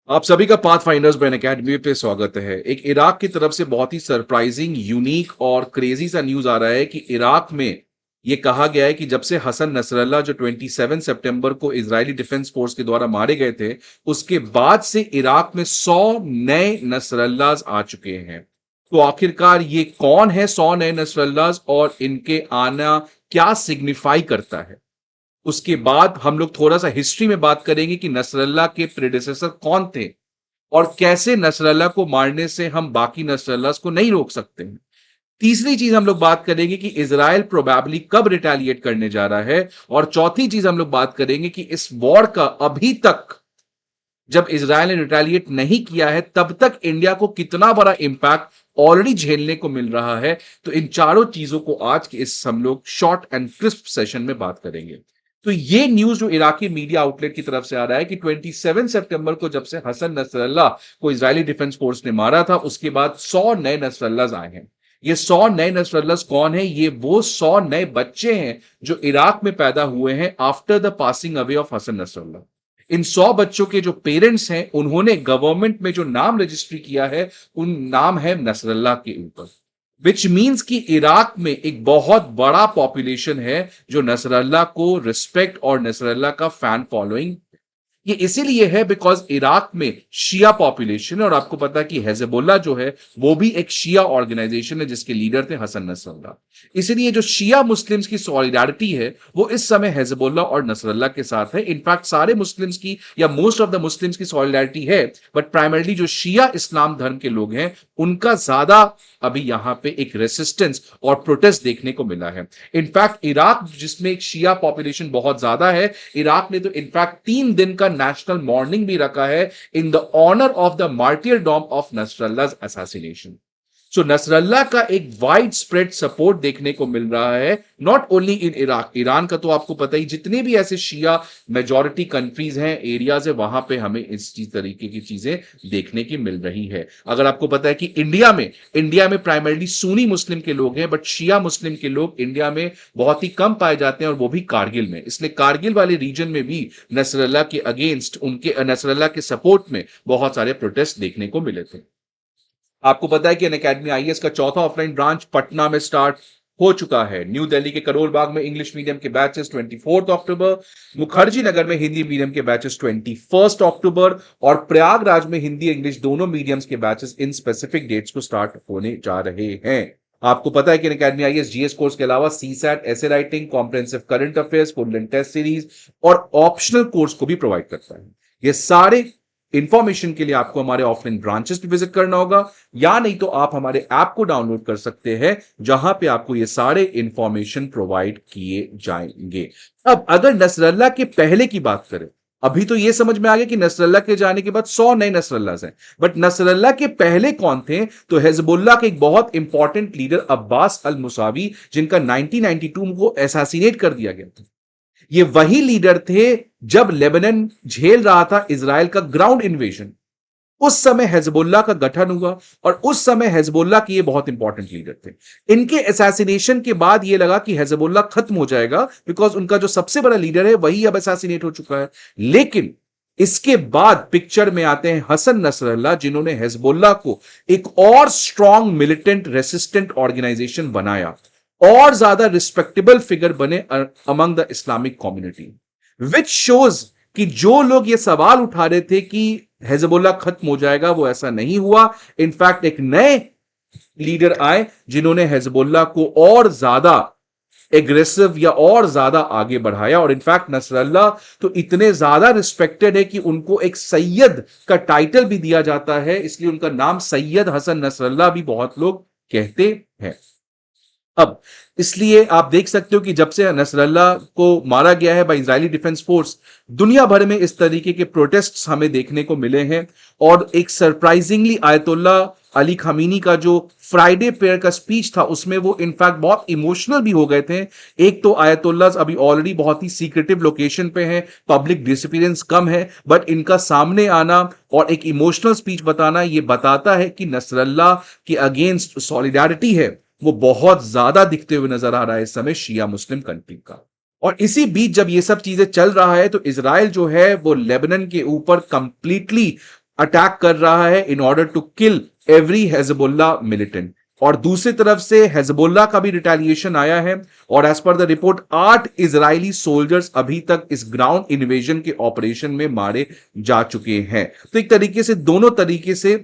आप सभी का पाथ फाइंडर्स ब्रेन एकेडमी पे स्वागत है। एक इराक की तरफ से बहुत ही सरप्राइजिंग, यूनिक और क्रेजी सा न्यूज आ रहा है कि इराक में ये कहा गया है कि जब से हसन नसरल्ला जो 27 सितंबर को इजरायली डिफेंस फोर्स के द्वारा मारे गए थे, उसके बाद से इराक में 100 नए नसरल्लाज आ चुके हैं। तो आखिरकार ये कौन है 100 नए नसरल्लाज और इनके आना क्या सिग्निफाई करता है? उसके बाद हम लोग थोड़ा सा हिस्ट्री में बात करेंगे कि नसरल्ला के प्रेडेसेसर कौन थे और कैसे नसरल्ला को मारने से हम बाकी नसरल्लास को नहीं रोक सकते हैं। तीसरी चीज हम लोग बात करेंगे कि इजराइल प्रोबेबली कब रिटेलिएट करने जा रहा है। और चौथी चीज हम लोग बात करेंगे कि इस वॉर का अभी तक, जब इजराइल ने रिटेलिएट नहीं किया है, तब तक इंडिया को कितना बड़ा इंपैक्ट ऑलरेडी झेलने को मिल रहा है। तो इन चारों चीजों को आज के इस हम लोग शॉर्ट एंड क्रिस्प सेशन में बात करेंगे। तो ये न्यूज जो इराकी मीडिया आउटलेट की तरफ से आ रहा है कि 27 सितंबर को जब से हसन नसरल्ला को इजरायली डिफेंस फोर्स ने मारा था, उसके बाद 100 नए नसरल्लाज आए हैं। ये 100 नए नसरल्लाज कौन है? ये वो 100 नए बच्चे हैं जो इराक में पैदा हुए हैं after the passing away of Hasan Nasrallah. इन 100 बच्चों के जो पेरेंट्स हैं, उन्होंने गवर्नमेंट में जो नाम रजिस्ट्री किया है, उन नाम है नसरल्ला के ऊपर। विच मीन्स कि इराक में एक बहुत बड़ा पॉपुलेशन है जो नसरल्ला को रिस्पेक्ट और नसरल्ला का फैन फॉलोइंग। ये इसीलिए है बिकॉज इराक में शिया पॉपुलेशन है और आपको पता है कि हिजबुल्लाह जो है वो भी एक शिया ऑर्गेनाइजेशन है जिसके लीडर थे हसन नसरल्ला। इसीलिए जो शिया मुस्लिम्स की सॉलिडारिटी है वो इस समय हिजबुल्लाह और नसरल्ला के साथ है। इनफैक्ट सारे मुस्लिम्स की या मोस्ट ऑफ द मुस्लिम्स की सॉलिडारिटी है, बट प्राइमरली जो शिया इस्लाम धर्म के लोग हैं उनका ज्यादा अभी यहां पे एक रेसिस्टेंस और प्रोटेस्ट देखने को मिला है। इनफैक्ट इराक जिसमें एक शिया पॉपुलेशन बहुत ज्यादा है, इराक ने तो इनफैक्ट 3 दिन का नेशनल मॉर्निंग भी रखा है in the honour of the martyrdom of Nasrallah's assassination. So Nasrallah का एक वाइड स्प्रेड सपोर्ट देखने को मिल रहा है, not only in Iraq. Iran का तो आपको पता ही, जितने भी ऐसे शिया मेजॉरिटी कंट्रीज हैं, एरियाज है, वहां पे हमें इस चीज तरीके की चीजें देखने की मिल रही है। अगर आपको पता है कि इंडिया में प्राइमरली सुन्नी मुस्लिम के लोग हैं, बट शिया मुस्लिम के लोग इंडिया में बहुत ही कम पाए जाते हैं और वो भी कारगिल में। इसलिए कारगिल वाले रीजन में भी नसरल्ला के अगेंस्ट, उनके नसरल्ला के सपोर्ट में बहुत सारे प्रोटेस्ट देखने को मिले थे। आपको पता है कि अनअकैडमी आईएएस का चौथा ऑफलाइन ब्रांच पटना में स्टार्ट हो चुका है। न्यू दिल्ली के करोल बाग में इंग्लिश मीडियम के बैचेस 24 अक्टूबर, मुखर्जी नगर में हिंदी मीडियम के बैचेस 21 अक्टूबर और प्रयागराज में हिंदी इंग्लिश दोनों मीडियम्स के बैचेस इन स्पेसिफिक डेट्स को स्टार्ट होने जा रहे हैं। आपको पता है कि अनअकैडमी आईएएस जीएस कोर्स के अलावा CSAT, essay writing, comprehensive current affairs, full test series और ऑप्शनल कोर्स को भी प्रोवाइड करता है। ये सारे इंफॉर्मेशन के लिए आपको हमारे ऑफलाइन ब्रांचेस पे विजिट करना होगा, या नहीं तो आप हमारे ऐप को डाउनलोड कर सकते हैं जहां पे आपको ये सारे इंफॉर्मेशन प्रोवाइड किए जाएंगे। अब अगर नसरल्ला के पहले की बात करें, अभी तो ये समझ में आ गया कि नसरल्ला के जाने के बाद 100 नए नसरल्लाज हैं, बट नसरल्ला के पहले कौन थे? तो हिजबुल्लाह के एक बहुत इंपॉर्टेंट लीडर अब्बास अल मुसावी, जिनका 1992 को असैसिनेट कर दिया गया था। ये वही लीडर थे जब लेबनान झेल रहा था इजराइल का ग्राउंड इन्वेजन। उस समय हिजबुल्लाह का गठन हुआ और उस समय हिजबुल्लाह के ये बहुत इंपॉर्टेंट लीडर थे। इनके असैसिनेशन के बाद ये लगा कि हिजबुल्लाह खत्म हो जाएगा बिकॉज उनका जो सबसे बड़ा लीडर है वही अब असैसिनेट हो चुका है। लेकिन इसके बाद पिक्चर में आते हैं हसन नसरल्ला, जिन्होंने हिजबुल्लाह को एक और स्ट्रॉन्ग मिलिटेंट रेसिस्टेंट ऑर्गेनाइजेशन बनाया और ज्यादा रिस्पेक्टेबल फिगर बने among the Islamic community. Which shows कि जो लोग ये सवाल उठा रहे थे कि हिजबुल्लाह खत्म हो जाएगा, वो ऐसा नहीं हुआ। इनफैक्ट एक नए लीडर आए जिन्होंने हिजबुल्लाह को और ज्यादा एग्रेसिव या और ज्यादा आगे बढ़ाया। और इनफैक्ट नसरल्ला तो इतने ज्यादा रिस्पेक्टेड है कि उनको एक सैयद का टाइटल भी दिया जाता है, इसलिए उनका नाम सैयद हसन नसरल्ला भी बहुत लोग कहते हैं। अब इसलिए आप देख सकते हो कि जब से नसरल्ला को मारा गया है बाय इजरायली डिफेंस फोर्स, दुनिया भर में इस तरीके के प्रोटेस्ट्स हमें देखने को मिले हैं। और एक सरप्राइजिंगली आयतुल्ला अली खामीनी का जो फ्राइडे प्रेयर का स्पीच था, उसमें वो इनफैक्ट बहुत इमोशनल भी हो गए थे। एक तो आयतुल्ला अभी ऑलरेडी बहुत ही सीक्रेटिव लोकेशन पे हैं, पब्लिक डिसिप्लिन कम है, बट इनका सामने आना और एक इमोशनल स्पीच बताना, ये बताता है कि नसरल्ला के अगेंस्ट सॉलिडारिटी है वो बहुत ज्यादा दिखते हुए नजर आ रहा है इस समय शिया मुस्लिम कंट्री का। और इसी बीच जब ये सब चीजें चल रहा है तो इजराइल जो है वो लेबनान के ऊपर कंप्लीटली अटैक कर रहा है in order to kill every Hezbollah militant. और दूसरी तरफ से हिजबुल्लाह का भी रिटेलिएशन आया है और as per the report 8 Israeli soldiers अभी तक इस ग्राउंड इन्वेजन के ऑपरेशन में मारे जा चुके हैं। तो एक तरीके से दोनों तरीके से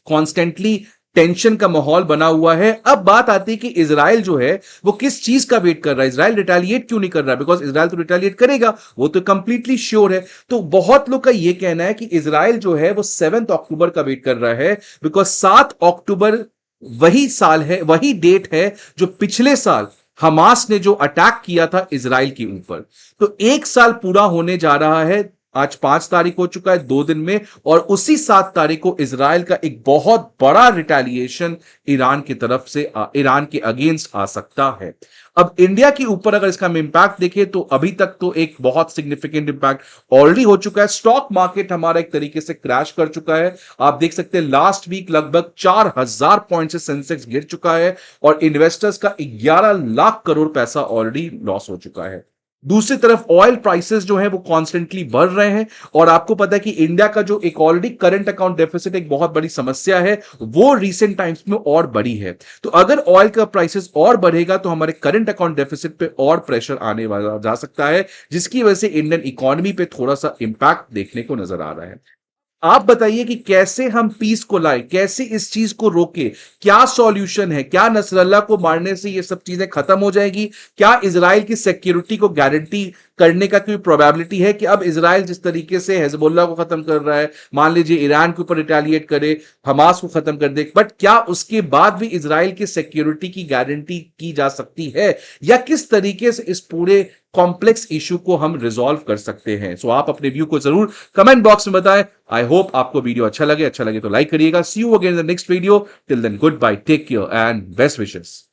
कॉन्स्टेंटली टेंशन का माहौल बना हुआ है। अब बात आती है कि इजराइल जो है वो किस चीज का वेट कर रहा है, इजराइल रिटेलिएट क्यों नहीं कर रहा है, बिकॉज इजराइल तो रिटेलिएट करेगा, वो तो कंप्लीटली श्योर है। तो बहुत लोग का ये कहना है कि इजराइल जो है वो 7 अक्टूबर का वेट कर रहा है, बिकॉज 7 अक्टूबर वही साल है, वही डेट है जो पिछले साल हमास ने जो अटैक किया था इजराइल के ऊपर। तो 1 साल पूरा होने जा रहा है, आज 5 तारीख हो चुका है 2 दिन में, और उसी 7 तारीख को इजराइल का एक बहुत बड़ा रिटेलिएशन ईरान की तरफ से ईरान के अगेंस्ट आ सकता है। अब इंडिया के ऊपर अगर इसका हम इंपैक्ट देखें तो अभी तक तो एक बहुत सिग्निफिकेंट इंपैक्ट ऑलरेडी हो चुका है। स्टॉक मार्केट हमारा एक तरीके से क्रैश कर चुका है। आप देख सकते हैं लास्ट वीक लगभग 4000 पॉइंट से सेंसेक्स गिर चुका है और इन्वेस्टर्स का 11 लाख करोड़ पैसा ऑलरेडी लॉस हो चुका है। दूसरी तरफ ऑयल प्राइसेस जो है वो कॉन्स्टेंटली बढ़ रहे हैं और आपको पता है कि इंडिया का जो एक ऑलरेडी करंट अकाउंट डेफिसिट एक बहुत बड़ी समस्या है, वो रिसेंट टाइम्स में और बढ़ी है। तो अगर ऑयल का प्राइसेस और बढ़ेगा तो हमारे करंट अकाउंट डेफिसिट पे और प्रेशर आने वाला जा सकता है, जिसकी वजह से इंडियन इकोनॉमी पे थोड़ा सा इंपैक्ट देखने को नजर आ रहा है। आप बताइए कि कैसे हम पीस को लाए, कैसे इस चीज को रोके, क्या सॉल्यूशन है? क्या नसरल्ला को मारने से ये सब चीजें खत्म हो जाएगी? क्या इजराइल की सिक्योरिटी को गारंटी करने का कोई प्रोबेबिलिटी है कि अब इजराइल जिस तरीके से हिजबुल्लाह को खत्म कर रहा है, मान लीजिए ईरान के ऊपर रिटेलिएट करे, हमास को खत्म कर दे, बट क्या उसके बाद भी इजराइल की सिक्योरिटी की गारंटी की जा सकती है, या किस तरीके से इस पूरे कॉम्प्लेक्स इशू को हम रिजॉल्व कर सकते हैं? सो आप अपने व्यू को जरूर कमेंट बॉक्स में बताएं। आई होप आपको वीडियो अच्छा लगे तो लाइक करिएगा। See you again in the next video. Till then goodbye, take care and best wishes.